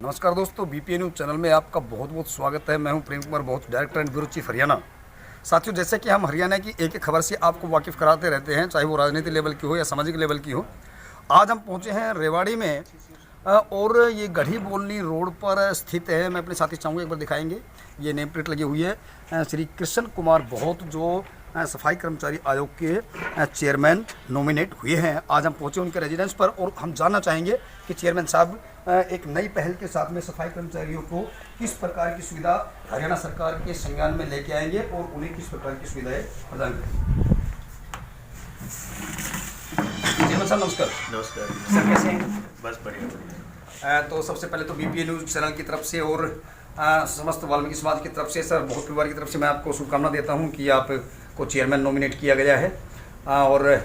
नमस्कार दोस्तों, BPA news channel में आपका बहुत बहुत स्वागत है। मैं हूं प्रेम कुमार बहुत, director and bureau chief Haryana. साथियों, जैसे कि हम हरियाणा की एक एक खबर से आपको वाकिफ़ कराते रहते हैं, चाहे वो राजनीति लेवल की हो या सामाजिक लेवल की हो। आज हम पहुंचे हैं रेवाड़ी में और ये गढ़ी बोलनी रोड पर स्थित है। मैं अपने साथी चाहूँगा एक बार दिखाएंगे। ये नेम प्लेट लगी हुई है। श्री कृष्ण कुमार बहुत जो सफाई कर्मचारी आयोग के चेयरमैन नॉमिनेट हुए हैं। आज हम पहुंचे उनके रेजिडेंस पर और हम जानना चाहेंगे कि चेयरमैन साहब एक नई पहल के साथ में सफाई कर्मचारियों को किस प्रकार की सुविधा हरियाणा सरकार के संज्ञान में लेके आएंगे और उन्हें किस प्रकार की सुविधाएं प्रदान करेंगे। चेयरमैन साहब नमस्कार। नमस्कार सर, कैसे हैं? बस बढ़िया। तो सबसे पहले तो बीपीए न्यूज़ चैनल की तरफ से और समस्त वाल्मीकि समाज की तरफ से, सर बहुत परिवार की तरफ से मैं आपको शुभकामना देता हूं कि आपको चेयरमैन नॉमिनेट किया गया है और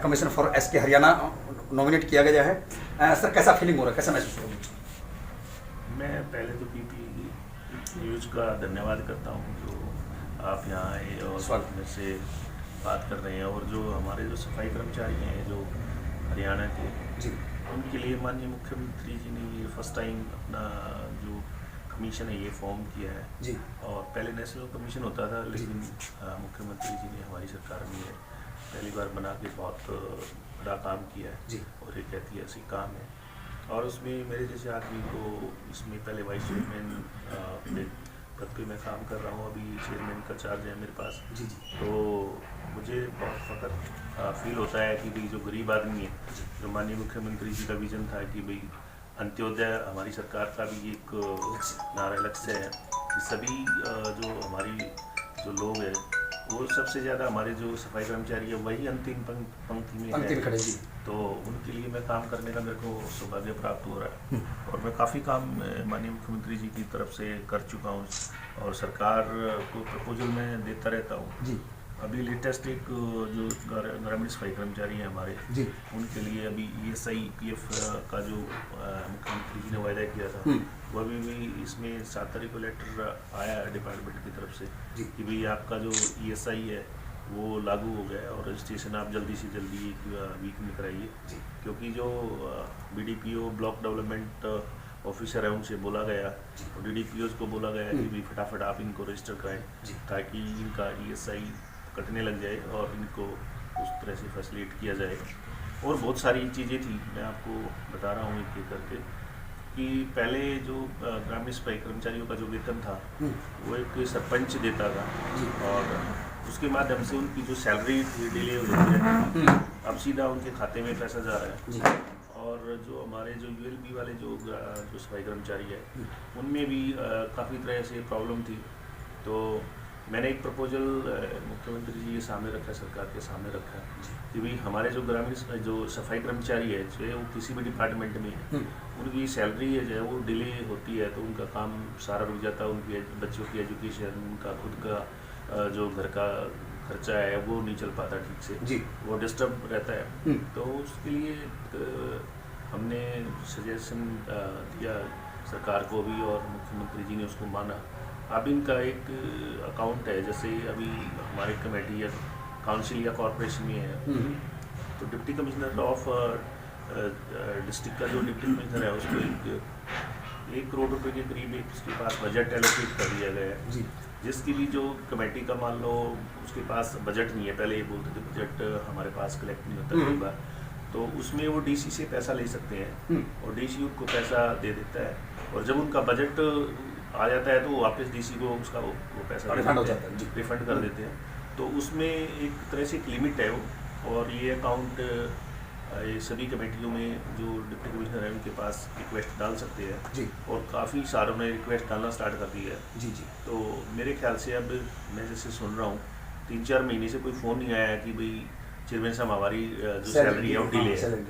commission for SK Haryana nominate किया गया है। सर कैसा फीलिंग हो रहा है, कैसा महसूस हो रहा है? मैं पहले तो बीपी न्यूज़ का धन्यवाद करता हूं जो आप यहाँ आए और मेरे से बात कर रहे हैं। और जो हमारे जो सफाई कर्मचारी हैं जो हरियाणा के जी, उनके लिए माननीय मुख्यमंत्री जी ने ये फर्स्ट टाइम अपना जो कमीशन है ये फॉर्म किया है जी, और पहले नेशनल कमीशन होता था, लेकिन मुख्यमंत्री जी ने हमारी सरकार में पहली बार बना के बहुत बड़ा काम किया है जी, और एक ऐतिहासिक काम है। और उसमें मेरे जैसे आदमी को इसमें पहले वाइस चेयरमैन पद पे मैं काम कर रहा हूँ, अभी चेयरमैन का चार्ज है मेरे पास। जी, जी, तो मुझे बहुत फ़ख्र फील होता है कि भाई जो गरीब आदमी है, जो माननीय मुख्यमंत्री जी का विजन था कि भाई अंत्योदय हमारी सरकार का भी एक नारा लक्ष्य है कि सभी जो हमारी जो लोग हैं वो सबसे ज़्यादा हमारे जो सफाई कर्मचारी है वही अंतिम पंक्ति में अंतिम है। खड़े जी। तो उनके लिए मैं काम करने का मेरे को सौभाग्य प्राप्त हो रहा है और मैं काफ़ी काम माननीय मुख्यमंत्री जी की तरफ से कर चुका हूँ और सरकार को प्रपोजल मैं देता रहता हूँ। जी, अभी लेटेस्ट एक जो ग्रामीण सफाई कर्मचारी हैं हमारे, जी, उनके लिए अभी ESI PF का जो मुख्यमंत्री जी ने वायदा किया था वो भी इसमें 7 तारीख को लेटर आया है डिपार्टमेंट की तरफ से जी, कि भाई आपका जो ESI है वो लागू हो गया है और रजिस्ट्रेशन आप जल्दी से जल्दी एक वीक में कराइए। क्योंकि जो BDPO ब्लॉक डेवलपमेंट ऑफिसर है उनसे बोला गया और DDPOs को बोला गया कि भाई फटाफट आप इनको रजिस्टर कराएं ताकि इनका ESI कटने लग जाए और इनको उस तरह से फैसिलिटेट किया जाए। और बहुत सारी चीज़ें थी, मैं आपको बता रहा हूँ एक एक करके कि पहले जो ग्रामीण सफाई कर्मचारियों का जो वेतन था वो एक सरपंच देता था और उसके माध्यम से उनकी जो सैलरी डिले हो जाती है, अब सीधा उनके खाते में पैसा जा रहा है। और जो हमारे जो ULB वाले जो सफाई कर्मचारी है उनमें भी काफ़ी तरह से प्रॉब्लम थी। तो मैंने एक प्रपोजल मुख्यमंत्री जी के सामने रखा, सरकार के सामने रखा कि भाई हमारे जो ग्रामीण जो सफाई कर्मचारी है चाहे वो किसी भी डिपार्टमेंट में है, उनकी सैलरी है जो है वो डिले होती है तो उनका काम सारा रुक जाता है। उनकी बच्चों की एजुकेशन, उनका खुद का जो घर का खर्चा है वो नहीं चल पाता ठीक से जी, वो डिस्टर्ब रहता है। तो उसके लिए हमने सजेशन दिया सरकार को भी और मुख्यमंत्री जी ने उसको माना। अब इनका एक अकाउंट है, जैसे अभी हमारी कमेटी या काउंसिल या कॉरपोरेशन में है तो डिप्टी कमिश्नर ऑफ डिस्ट्रिक्ट का जो डिप्टी कमिश्नर है उसको 1 करोड़ रुपए के करीब एक उसके पास बजट एलोकेट कर दिया गया है। जिसकी भी जो कमेटी का मान लो उसके पास बजट नहीं है, पहले ये बोलते थे बजट हमारे पास कलेक्ट नहीं होता कई बार, तो उसमें वो DC से पैसा ले सकते हैं और DC उनको पैसा दे देता है और जब उनका बजट आ जाता है तो वो वापस DC को उसका वो पैसा रिफंड हो जाता है, रिफंड कर देते हैं। तो उसमें एक तरह से एक लिमिट है वो और ये अकाउंट ये सभी कमेटियों में जो डिप्टी कमिश्नर है उनके पास रिक्वेस्ट डाल सकते हैं जी, और काफ़ी सारों ने रिक्वेस्ट डालना स्टार्ट कर दी है। जी, जी, तो मेरे ख्याल से अब मैं जैसे सुन रहा हूँ 3-4 महीने से कोई फ़ोन नहीं आया कि भाई चेयरमैन साहब हमारी जो सैलरी है वो डिले है।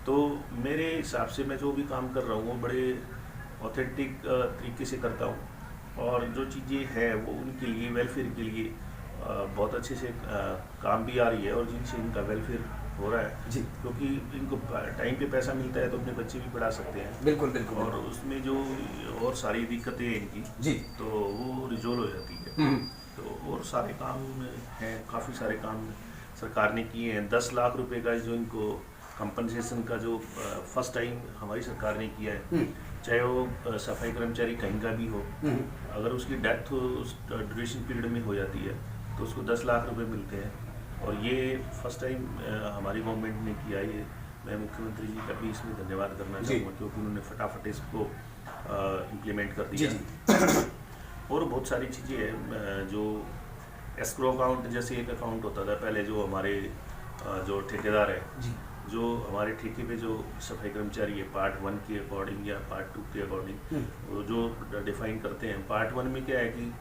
तो मेरे हिसाब से मैं जो भी काम कर रहा हूँ वो बड़े ऑथेंटिक तरीके से करता हूँ और जो चीज़ें हैं वो उनके लिए वेलफेयर के लिए बहुत अच्छे से काम भी आ रही है और जिनसे इनका वेलफेयर हो रहा है जी, क्योंकि इनको टाइम पे पैसा मिलता है तो अपने बच्चे भी पढ़ा सकते हैं। बिल्कुल बिल्कुल और उसमें जो और सारी दिक्कतें हैं इनकी जी, तो वो रिजोल्व हो जाती है। तो और सारे काम हैं, काफ़ी सारे काम सरकार ने किए हैं। 10 लाख रुपए का जो इनको कंपनसेशन का जो फर्स्ट टाइम हमारी सरकार ने किया है चाहे वो सफाई कर्मचारी कहीं का भी हो, अगर उसकी डेथ उस ड्यूरेशन पीरियड में हो जाती है तो उसको 10 लाख रुपए मिलते हैं। और ये फर्स्ट टाइम हमारी गवर्नमेंट ने किया। ये मैं मुख्यमंत्री जी का भी इसमें धन्यवाद करना चाहूँगा, क्योंकि उन्होंने फटाफट इसको इम्प्लीमेंट कर दिया। और बहुत सारी चीज़ें हैं जो एस्क्रो अकाउंट, जैसे एक अकाउंट होता था पहले, जो हमारे जो ठेकेदार है, जो हमारे ठेके पे जो सफाई कर्मचारी है पार्ट 1 के अकॉर्डिंग या पार्ट 2 के अकॉर्डिंग, वो जो डिफाइन करते हैं। पार्ट 1 में क्या है कि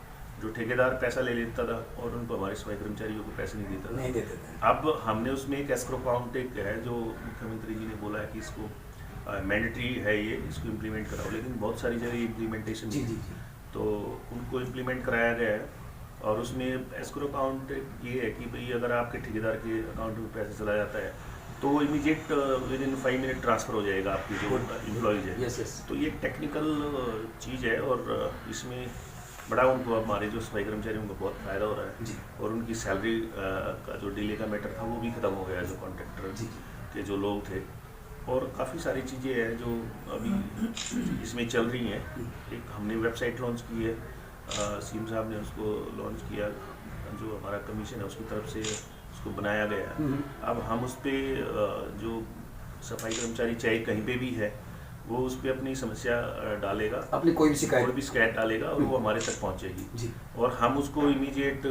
जो ठेकेदार पैसा ले लेता था और उनको हमारे सफाई कर्मचारियों को पैसे नहीं देते थे। अब हमने उसमें एक एस्क्रो अकाउंट एक है, जो मुख्यमंत्री जी ने बोला है कि इसको मैंडेटरी है, ये इसको इम्प्लीमेंट कराओ। लेकिन बहुत सारी जगह इम्प्लीमेंटेशन तो उनको इम्प्लीमेंट कराया गया है। और उसमें एस्क्रो अकाउंट ये है कि भाई अगर आपके ठेकेदार के अकाउंट में पैसा चला जाता है तो immediate with in 5 minute transfer हो जाएगा आपकी जो एम्प्लॉयज़ है। तो ये टेक्निकल चीज़ है और इसमें बड़ा उनको हमारे जो सफाई कर्मचारी उनको बहुत फ़ायदा हो रहा है। और उनकी सैलरी का जो डिले का मैटर था वो भी ख़त्म हो गया, जो कॉन्ट्रैक्टर के जो लोग थे। और काफ़ी सारी चीज़ें हैं जो अभी इसमें चल रही हैं। एक हमने वेबसाइट लॉन्च की है, सीएम साहब ने उसको लॉन्च किया, जो हमारा कमीशन है उसकी तरफ से उसको बनाया गया है। अब हम उस पर जो सफाई कर्मचारी चाहे कहीं पे भी है, वो उस पर अपनी समस्या डालेगा, अपनी कोई भी शिकायत डालेगा और वो हमारे तक पहुंचेगी। और हम उसको इमीडिएट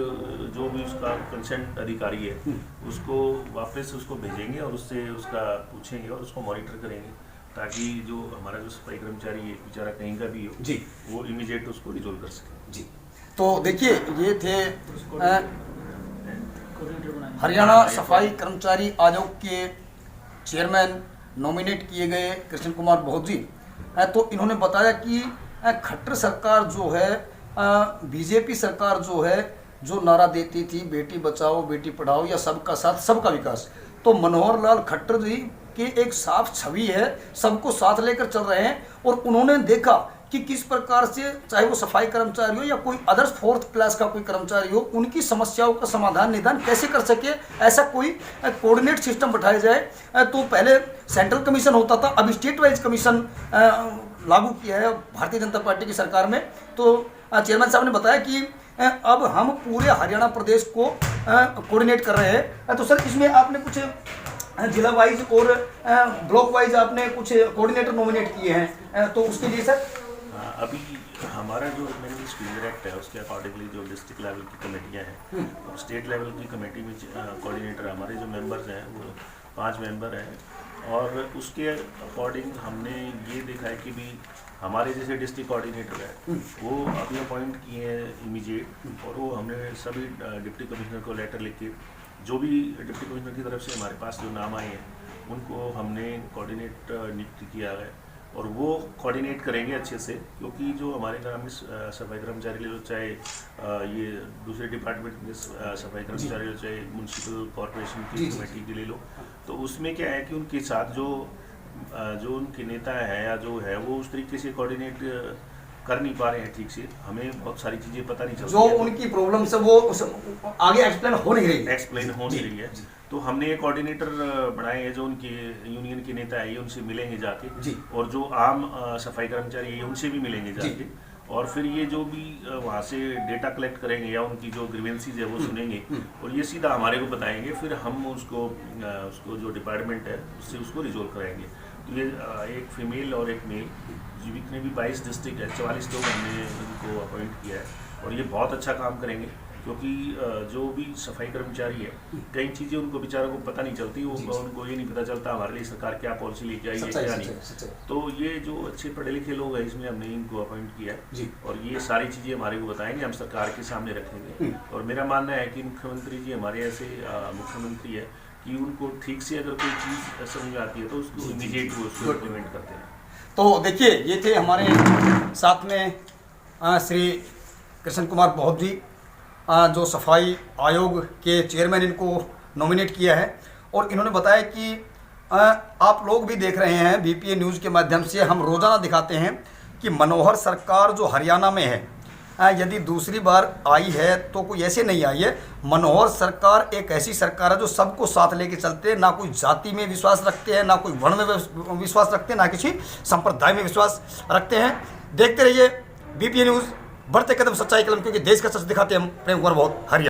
जो भी उसका कंसर्न अधिकारी है उसको वापस उसको भेजेंगे और उससे उसका पूछेंगे और उसको मॉनिटर करेंगे, ताकि जो हमारा जो सफाई कर्मचारी है बेचारा कहीं का भी हो वो इमीडिएट उसको रिजोल्व कर सके। तो देखिए, ये थे हरियाणा सफाई कर्मचारी आयोग के चेयरमैन नॉमिनेट किए गए कृष्ण कुमार बहुत जी। तो इन्होंने बताया कि खट्टर सरकार जो है, बीजेपी सरकार जो है, जो नारा देती थी बेटी बचाओ बेटी पढ़ाओ या सबका साथ सबका विकास, तो मनोहर लाल खट्टर जी की एक साफ छवि है, सबको साथ लेकर चल रहे हैं। और उन्होंने देखा कि किस प्रकार से चाहे वो सफाई कर्मचारी हो या कोई अदर्स 4th क्लास का कोई कर्मचारी हो, उनकी समस्याओं का समाधान निदान कैसे कर सके, ऐसा कोई कोऑर्डिनेट सिस्टम बैठाया जाए। तो पहले सेंट्रल कमीशन होता था, अब स्टेट वाइज कमीशन लागू किया है भारतीय जनता पार्टी की सरकार में। तो चेयरमैन साहब ने बताया कि अब हम पूरे हरियाणा प्रदेश को कोऑर्डिनेट कर रहे हैं। तो सर, इसमें आपने कुछ जिला वाइज और ब्लॉक वाइज आपने कुछ कोऑर्डिनेटर नॉमिनेट किए हैं, तो उसके लिए सर अभी हमारा जो मैनेजमेंट स्कीम एक्ट है उसके अकॉर्डिंगली जो डिस्ट्रिक्ट लेवल की कमेटियां हैं और स्टेट लेवल की कमेटी में कोऑर्डिनेटर हमारे जो मेंबर्स हैं वो 5 मेंबर हैं। और उसके अकॉर्डिंग हमने ये देखा है कि भी हमारे जैसे डिस्ट्रिक्ट कोऑर्डिनेटर है वो अभी अपॉइंट किए हैं इमीडिएट, और वो हमने सभी डिप्टी कमिश्नर को लेटर लिख के जो भी डिप्टी कमिश्नर की तरफ से हमारे पास जो नाम आए हैं उनको हमने कोऑर्डिनेट नियुक्त किया है और वो कोऑर्डिनेट करेंगे अच्छे से। क्योंकि जो हमारे ग्रामीण सफाई कर्मचारी ले लो, चाहे ये दूसरे डिपार्टमेंट में सफाई कर्मचारी ले लो, चाहे म्यूनसिपल कॉर्पोरेशन की कमेटी के ले लो, तो उसमें क्या है कि उनके साथ जो उनके नेता हैं या जो है वो उस तरीके से कोऑर्डिनेट कर नहीं पा रहे हैं ठीक से। हमें बहुत सारी चीज़ें पता नहीं चलती, जो उनकी प्रॉब्लम से वो आगे एक्सप्लेन हो नहीं रही है। तो हमने एक कोऑर्डिनेटर बनाए हैं जो उनके यूनियन के नेता है, ये उनसे मिलेंगे जाके, और जो आम सफाई कर्मचारी है उनसे भी मिलेंगे जाके, और फिर ये जो भी वहाँ से डेटा कलेक्ट करेंगे या उनकी जो ग्रीवेंसीज है वो सुनेंगे और ये सीधा हमारे को बताएंगे, फिर हम उसको जो डिपार्टमेंट है उससे उसको रिजोल्व कराएंगे। तो ये एक फीमेल और एक मेल, जितने भी 22 डिस्ट्रिक्ट है 44 लोग हमने इनको अपॉइंट किया है और ये बहुत अच्छा काम करेंगे। क्योंकि जो भी सफाई कर्मचारी है कई चीज़ें उनको बेचारों को पता नहीं चलती, उनको ये नहीं पता चलता हमारे लिए सरकार क्या पॉलिसी लेके आई है क्या नहीं। तो ये जो अच्छे पढ़े लिखे लोग हैं इसमें हमने इनको अपॉइंट किया है और ये सारी चीज़ें हमारे को बताएंगे, हम सरकार के सामने रखेंगे। और मेरा मानना है कि मुख्यमंत्री जी हमारे ऐसे मुख्यमंत्री है कि उनको ठीक से अगर कोई चीज़ समझ में आती है तो उसको इमीडिएट वो उसको इम्प्लीमेंट करते हैं। तो देखिए, ये थे हमारे साथ में श्री कृष्ण कुमार बहुत जी, जो सफाई आयोग के चेयरमैन इनको नॉमिनेट किया है। और इन्होंने बताया कि आप लोग भी देख रहे हैं बीपीए न्यूज़ के माध्यम से हम रोज़ाना दिखाते हैं कि मनोहर सरकार जो हरियाणा में है यदि दूसरी बार आई है तो कोई ऐसे नहीं आई है। मनोहर सरकार एक ऐसी सरकार है जो सबको साथ लेके चलते हैं, ना कोई जाति में विश्वास रखते हैं, ना कोई वर्ण में विश्वास रखते हैं, ना किसी संप्रदाय में विश्वास रखते हैं। देखते रहिए बीपीए न्यूज़, बढ़ते कदम सच्चाई कलम, क्योंकि देश का सच दिखाते हम प्रेम कुमार बहुत हरियाणा।